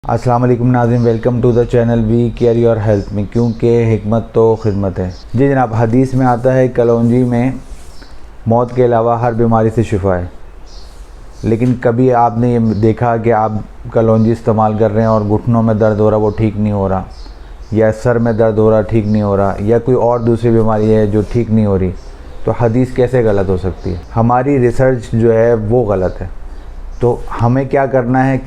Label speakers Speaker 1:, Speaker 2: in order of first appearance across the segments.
Speaker 1: अस्सलाम वालेकुम नाज़रीन, welcome to the channel we care your health में, क्योंकि हिकमत तो खिदमत है। जी जनाब, हदीस में आता है कलौंजी में मौत के अलावा हर बीमारी से शिफा है। लेकिन कभी आपने ये देखा कि आप कलौंजी इस्तेमाल कर रहे हैं और घुटनों में दर्द हो रहा वो ठीक नहीं हो रहा, या सर में दर्द हो रहा ठीक नहीं हो रहा, या कोई और दूसरी बीमारी है जो ठीक नहीं हो रही, तो हदीस कैसे गलत हो सकती है? हमारी रिसर्च जो है वो गलत है। तो हमें क्या करना है,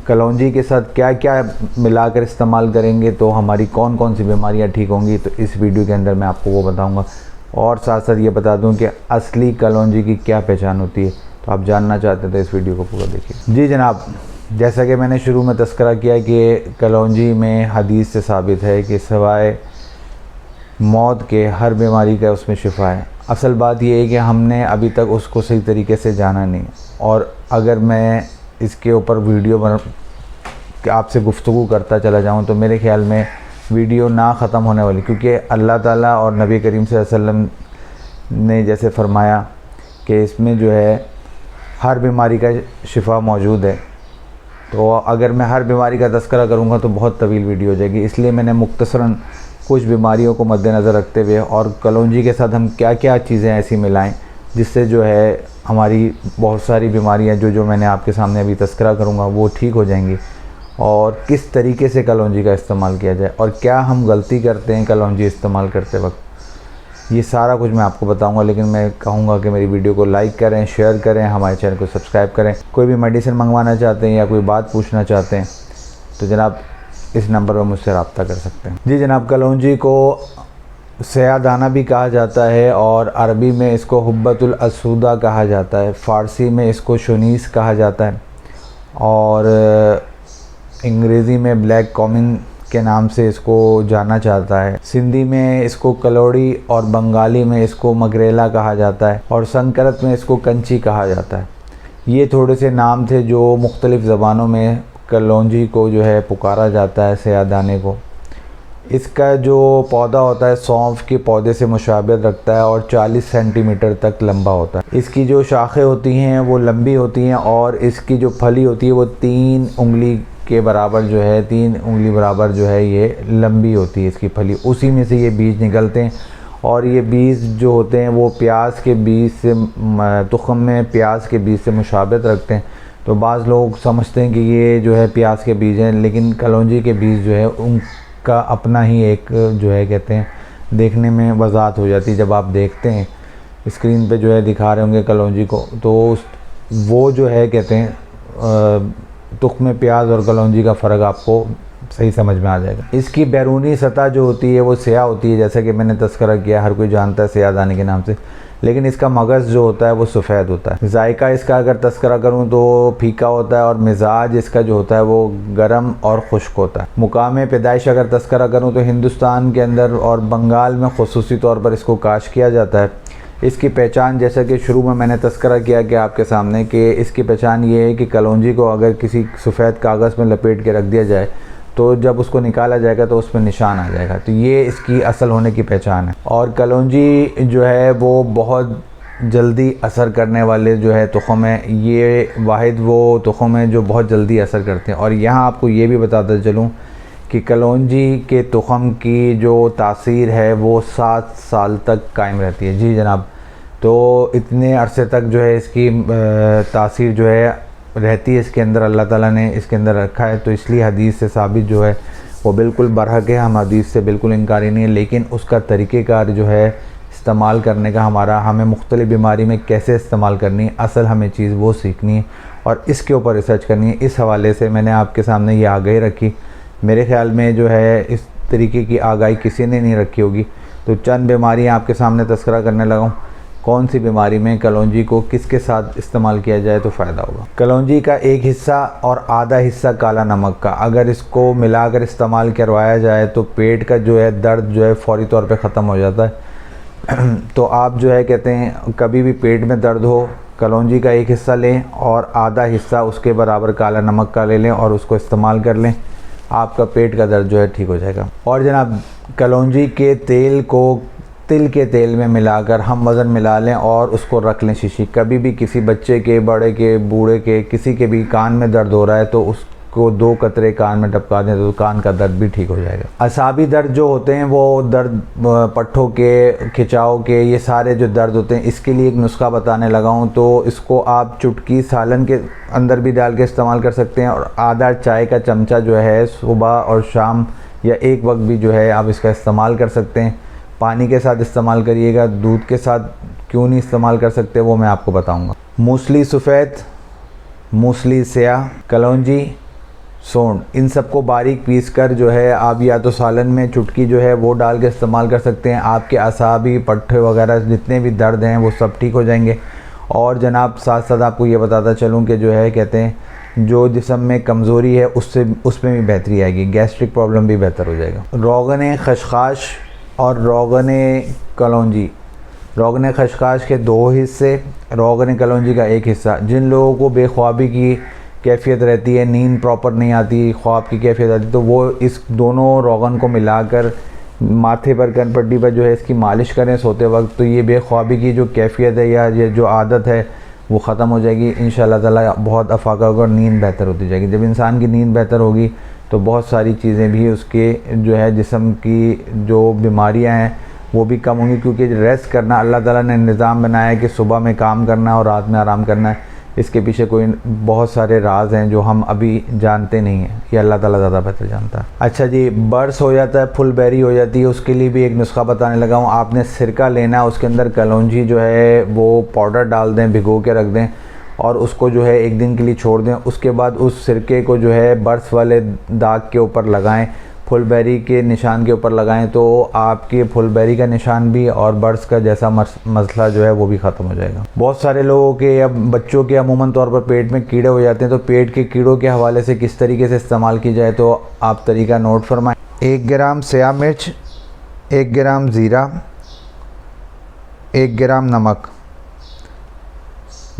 Speaker 1: कलौंजी के साथ क्या क्या मिलाकर इस्तेमाल करेंगे तो हमारी कौन कौन सी बीमारियां ठीक होंगी, तो इस वीडियो के अंदर मैं आपको वो बताऊंगा। और साथ साथ ये बता दूं कि असली कलौंजी की क्या पहचान होती है। तो आप जानना चाहते हैं तो इस वीडियो को पूरा देखिए। जी जनाब, जैसा कि मैंने शुरू में तस्करा किया कि कलौंजी में हदीस से साबित है कि सिवाय मौत के हर बीमारी का उसमें शिफा है। असल बात यह है कि हमने अभी तक उसको सही तरीके से जाना नहीं, और अगर मैं इसके ऊपर वीडियो बना आपसे गुफ्तगू करता चला जाऊं तो मेरे ख्याल में वीडियो ना ख़त्म होने वाली, क्योंकि अल्लाह ताला और नबी करीम सल्लल्लाहु अलैहि वसल्लम ने जैसे फरमाया कि इसमें जो है हर बीमारी का शिफा मौजूद है। तो अगर मैं हर बीमारी का तज़किरा करूंगा तो बहुत तवील वीडियो हो जाएगी, इसलिए मैंने मुख्तसरन कुछ बीमारियों को मद्देनज़र रखते हुए और कलौंजी के साथ हम क्या क्या चीज़ें ऐसी मिलाएं जिससे जो है हमारी बहुत सारी बीमारियां जो मैंने आपके सामने अभी तज़किरा करूंगा वो ठीक हो जाएंगी, और किस तरीके से कलौंजी का इस्तेमाल किया जाए और क्या हम गलती करते हैं कलौंजी इस्तेमाल करते वक्त, ये सारा कुछ मैं आपको बताऊंगा। लेकिन मैं कहूँगा कि मेरी वीडियो को लाइक करें, शेयर करें, हमारे चैनल को सब्सक्राइब करें। कोई भी मेडिसिन मंगवाना चाहते हैं या कोई बात पूछना चाहते हैं तो जनाब इस नंबर पर मुझसे रब्ता कर सकते हैं। जी जनाब, कलौंजी को सयादाना भी कहा जाता है, और अरबी में इसको हुब्बतुल असूदा कहा जाता है, फ़ारसी में इसको शोनीस कहा जाता है, और अंग्रेज़ी में ब्लैक कॉमिन के नाम से इसको जाना जाता है। सिंधी में इसको कलौड़ी और बंगाली में इसको मगरेला कहा जाता है, और संकरत में इसको कंची कहा जाता है। ये थोड़े से नाम थे जो मुख्तलिफ़ ज़बानों में कलौंजी को जो है पुकारा जाता है, सयादाने को। इसका जो पौधा होता है सौंफ के पौधे से मुशाबहत रखता है और 40 सेंटीमीटर तक लंबा होता है। इसकी जो शाखें होती हैं वो लंबी होती हैं, और इसकी जो फली होती है वो 3 उंगली के बराबर जो है 3 उंगली बराबर जो है ये लंबी होती है इसकी फली। उसी में से ये बीज निकलते हैं, और ये बीज जो होते हैं वो प्याज के बीज से तुख़म में प्याज के बीज से मुशाबहत रखते हैं। तो बाज़ लोग समझते हैं कि ये जो है प्याज के बीज हैं, लेकिन कलौंजी के बीज जो है उनका अपना ही एक जो है कहते हैं देखने में वज़ाहत हो जाती है। जब आप देखते हैं स्क्रीन पे जो है दिखा रहे होंगे कलौंजी को, तो वो जो है कहते हैं तुख़्म प्याज और कलौंजी का फ़र्क आपको सही समझ में आ जाएगा। इसकी बैरूनी सतह जो होती है वो स्याह होती है, जैसा कि मैंने तज़किरा किया, हर कोई जानता है सयादाने के नाम से, लेकिन इसका मगज़ जो होता है वो सफ़ेद होता है। जायका इसका अगर तज़किरा करूँ तो फीका होता है, और मिजाज इसका जो होता है वो गर्म और खुश्क होता है। मुकाम पैदाइश अगर तज़किरा करूँ तो हिंदुस्तान के अंदर और बंगाल में ख़ुसूसी तौर पर इसको काश किया जाता है। इसकी पहचान, जैसा कि शुरू में मैंने तज़किरा किया कि आपके सामने, कि इसकी पहचान ये है कि कलौंजी को अगर किसी सफ़ेद कागज़ में लपेट के रख दिया जाए तो जब उसको निकाला जाएगा तो उसमें निशान आ जाएगा। तो ये इसकी असल होने की पहचान है। और कलौंजी जो है वो बहुत जल्दी असर करने वाले जो है तुख़म है, ये वाहिद वो तुख़म है जो बहुत जल्दी असर करते हैं। और यहाँ आपको ये भी बताता चलूँ कि कलौंजी के तुख़म की जो तासीर है वो 7 साल तक कायम रहती है। जी जनाब, तो इतने अरसे तक जो है इसकी तासीर जो है रहती है इसके अंदर, अल्लाह ताला ने इसके अंदर रखा है। तो इसलिए हदीस से साबित जो है वो बिल्कुल बरहक है, हम हदीस से बिल्कुल इनकारी नहीं है, लेकिन उसका तरीक़ेकार जो है इस्तेमाल करने का हमें मुख्तलिफ़ बीमारी में कैसे इस्तेमाल करनी है, असल हमें चीज़ वो सीखनी है और इसके ऊपर रिसर्च करनी है। इस हवाले से मैंने आपके सामने ये आगाही रखी। मेरे ख़्याल में जो है इस तरीके की आगाही किसी ने नहीं रखी होगी। तो चंद बीमारियाँ आपके सामने तज़किरा करने लगा हूँ, कौन सी बीमारी में कलौंजी को किसके साथ इस्तेमाल किया जाए तो फ़ायदा होगा। कलौंजी का एक हिस्सा और आधा हिस्सा काला नमक का अगर इसको मिलाकर इस्तेमाल करवाया जाए तो पेट का जो है दर्द जो है फ़ौरी तौर पे ख़त्म हो जाता है। तो आप जो है कहते हैं कभी भी पेट में दर्द हो, कलौंजी का एक हिस्सा लें और आधा हिस्सा उसके बराबर काला नमक का ले लें और उसको इस्तेमाल कर लें, आपका पेट का दर्द जो है ठीक हो जाएगा। और जनाब, कलौंजी के तेल को तिल के तेल में मिलाकर हम वज़न मिला लें और उसको रख लें शीशी। कभी भी किसी बच्चे के, बड़े के, बूढ़े के, किसी के भी कान में दर्द हो रहा है तो उस इसको 2 कतरे कान में टपका दें तो कान का दर्द भी ठीक हो जाएगा। असाबी दर्द जो होते हैं वो दर्द पट्ठों के, खिंचाव के, ये सारे जो दर्द होते हैं, इसके लिए एक नुस्खा बताने लगा हूँ। तो इसको आप चुटकी सालन के अंदर भी डाल के इस्तेमाल कर सकते हैं और आधा चाय का चमचा जो है सुबह और शाम या एक वक्त भी जो है आप इसका इस्तेमाल कर सकते हैं। पानी के साथ इस्तेमाल करिएगा, दूध के साथ क्यों नहीं इस्तेमाल कर सकते वो मैं आपको बताऊंगा। मूसली सफ़ेद, मूसली स्याह, कलौंजी, सोंड, इन सबको बारीक पीस कर जो है आप या तो सालन में चुटकी जो है वो डाल के इस्तेमाल कर सकते हैं। आपके असाबी, पट्ठे वगैरह जितने भी दर्द हैं वो सब ठीक हो जाएंगे। और जनाब साथ साथ आपको ये बताता चलूँ कि जो है कहते हैं जो जिस्म में कमज़ोरी है उसमें भी बेहतरी आएगी, गैस्ट्रिक प्रॉब्लम भी बेहतर हो जाएगा। रोगन खशखाश और रोगन कलौंजी, रोगन खशखाश के 2 हिस्से, रोगन कलौंजी का 1 हिस्सा। जिन लोगों को बेख्वाबी की कैफियत रहती है, नींद प्रॉपर नहीं आती, ख्वाब की कैफियत आती, तो वो इस दोनों रोगन को मिलाकर माथे पर, कनपट्टी पर जो है इसकी मालिश करें सोते वक्त, तो ये बेख्वाबी की जो कैफियत है या ये जो आदत है वो ख़त्म हो जाएगी इंशाअल्लाह ताला। बहुत अफाका होगा और नींद बेहतर होती जाएगी। जब इंसान की नींद बेहतर होगी तो बहुत सारी चीज़ें भी उसके जो है जिस्म की जो बीमारियां हैं वो भी कम होंगी, क्योंकि रेस्ट करना अल्लाह ताला ने निज़ाम बनाया है कि सुबह में काम करना और रात में आराम करना है। इसके पीछे कोई बहुत सारे राज हैं जो हम अभी जानते नहीं हैं, ये अल्लाह ताला ज़्यादा बेहतर जानता है। अच्छा जी, बर्स हो जाता है, फुल बेरी हो जाती है, उसके लिए भी एक नुस्खा बताने लगा हूँ। आपने सिरका लेना है, उसके अंदर कलौंजी जो है वो पाउडर डाल दें, भिगो के रख दें और उसको जो है 1 दिन के लिए छोड़ दें। उसके बाद उस सिरके को जो है बर्स वाले दाग के ऊपर लगाएं, फुलबेरी के निशान के ऊपर लगाएं, तो आपके फुलबेरी का निशान भी और बर्स का जैसा मसला जो है वो भी ख़त्म हो जाएगा। बहुत सारे लोगों के या बच्चों के अमूमन तौर पर पेट में कीड़े हो जाते हैं, तो पेट के कीड़ों के हवाले से किस तरीके से इस्तेमाल की जाए तो आप तरीका नोट फरमाएँ। 1 ग्राम स्याह मिर्च, 1 ग्राम ज़ीरा, 1 ग्राम नमक,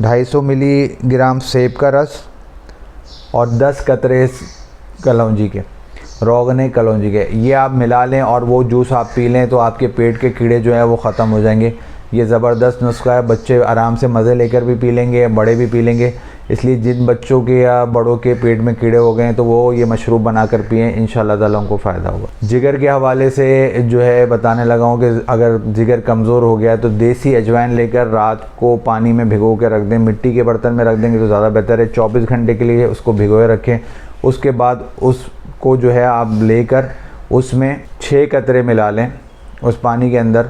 Speaker 1: 250 मिलीग्राम सेब का रस और 10 कतरे कलौंजी के, रोगन कलौंजी के, ये आप मिला लें और वो जूस आप पी लें तो आपके पेट के कीड़े जो है वो ख़त्म हो जाएंगे। ये ज़बरदस्त नुस्खा है, बच्चे आराम से मज़े लेकर भी पी लेंगे, बड़े भी पी लेंगे। इसलिए जिन बच्चों के या बड़ों के पेट में कीड़े हो गए हैं तो वो ये मशरूब बनाकर पिएँ, इंशाअल्लाह ताला उनको फ़ायदा होगा। जिगर के हवाले से जो है बताने लगा हूँ कि अगर जिगर कमज़ोर हो गया तो देसी अजवाइन लेकर रात को पानी में भिगो के रख दें, मिट्टी के बर्तन में रख देंगे तो ज़्यादा बेहतर है। 24 घंटे के लिए उसको भिगोए रखें। उसके बाद उसको जो है आप लेकर उसमें 6 कतरे मिला लें उस पानी के अंदर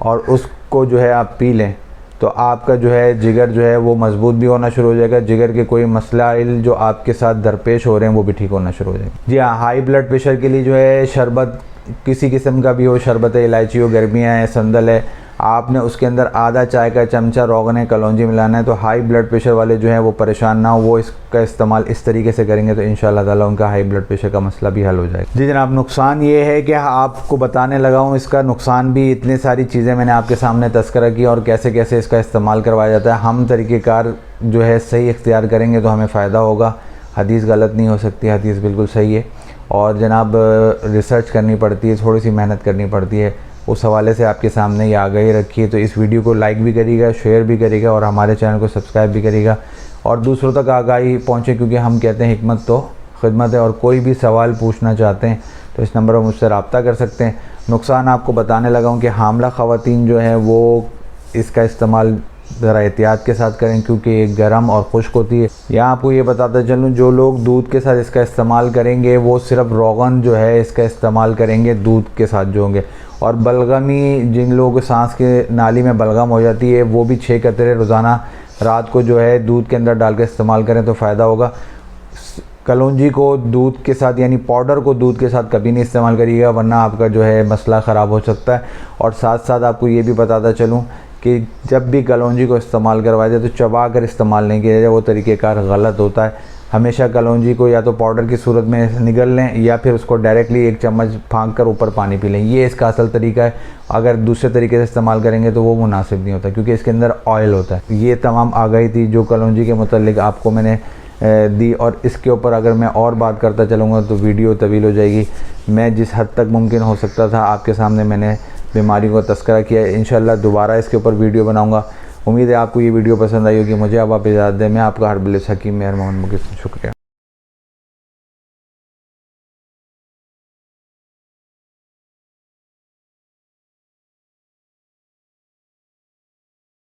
Speaker 1: और उसको जो है आप पी लें तो आपका जो है जिगर जो है वो मजबूत भी होना शुरू हो जाएगा। जिगर के कोई मसलाइल जो आपके साथ दरपेश हो रहे हैं वो भी ठीक होना शुरू हो जाएगा। जी हाँ, हाई ब्लड प्रेशर के लिए जो है शरबत किसी किस्म का भी हो, शरबत इलायची हो, गर्मियाँ है, संदल है, आपने उसके अंदर आधा चाय का चमचा रोगन कलौंजी मिलाना है। तो हाई ब्लड प्रेशर वाले जो हैं वो परेशान ना हो, वो इसका इस्तेमाल इस तरीके से करेंगे तो इंशाअल्लाह ताला उनका हाई ब्लड प्रेशर का मसला भी हल हो जाएगा। जी जनाब, नुकसान ये है कि आपको बताने लगा हूँ इसका नुकसान भी, इतनी सारी चीज़ें मैंने आपके सामने तस्करा की और कैसे कैसे इसका इस्तेमाल करवाया जाता है। हम तरीक़ेकार जो है सही इख्तियार करेंगे तो हमें फ़ायदा होगा। हदीस गलत नहीं हो सकती, हदीस बिल्कुल सही है और जनाब रिसर्च करनी पड़ती है, थोड़ी सी मेहनत करनी पड़ती है। उस हवाले से आपके सामने ये आगाही रखिए। तो इस वीडियो को लाइक भी करिएगा, शेयर भी करिएगा और हमारे चैनल को सब्सक्राइब भी करिएगा और दूसरों तक आगाही पहुँचे, क्योंकि हम कहते हैं हिकमत तो खिदमत है। और कोई भी सवाल पूछना चाहते हैं तो इस नंबर पर मुझसे रब्ता कर सकते हैं। नुकसान आपको बताने लगा हूँ कि हामला ख़वातीन जो हैं वो इसका इस्तेमाल ज़रा एहतियात के साथ करें, क्योंकि ये गर्म और खुश्क होती है। यहाँ आपको ये बताता चलूँ, जो लोग दूध के साथ इसका इस्तेमाल करेंगे वो सिर्फ रोगन जो है इसका इस्तेमाल करेंगे दूध के साथ जो होंगे। और बलगमी, जिन लोगों को सांस के नाली में बलगम हो जाती है, वो भी 6 कतरे रोज़ाना रात को जो है दूध के अंदर डाल के इस्तेमाल करें तो फ़ायदा होगा। कलौंजी को दूध के साथ यानी पाउडर को दूध के साथ कभी नहीं इस्तेमाल करिएगा, वरना आपका जो है मसला ख़राब हो सकता है। और साथ साथ आपको ये भी बताता चलूँ कि जब भी कलौंजी को इस्तेमाल करवाया जाए तो चबा कर इस्तेमाल नहीं किया जाए, वो तरीक़ेकार गलत होता है। हमेशा कलौंजी को या तो पाउडर की सूरत में निगल लें या फिर उसको डायरेक्टली 1 चम्मच फाँक कर ऊपर पानी पी लें, ये इसका असल तरीका है। अगर दूसरे तरीके से इस्तेमाल करेंगे तो वो मुनासिब नहीं होता, क्योंकि इसके अंदर ऑयल होता है। ये तमाम आगाही थी जो कलौंजी के मुतालिक आपको मैंने दी, और इसके ऊपर अगर मैं और बात करता चलूँगा तो वीडियो तवील हो जाएगी। मैं जिस हद तक मुमकिन हो सकता था आपके सामने मैंने बीमारी को तस्करा किया। इंशाअल्लाह दोबारा इसके ऊपर वीडियो बनाऊँगा। उम्मीद है आपको ये वीडियो पसंद आई होगी। मुझे अब आप इजाज़त दें। मैं आपका हरबिल हकीम मेहर मोहम्मद मुकीम, शुक्रिया।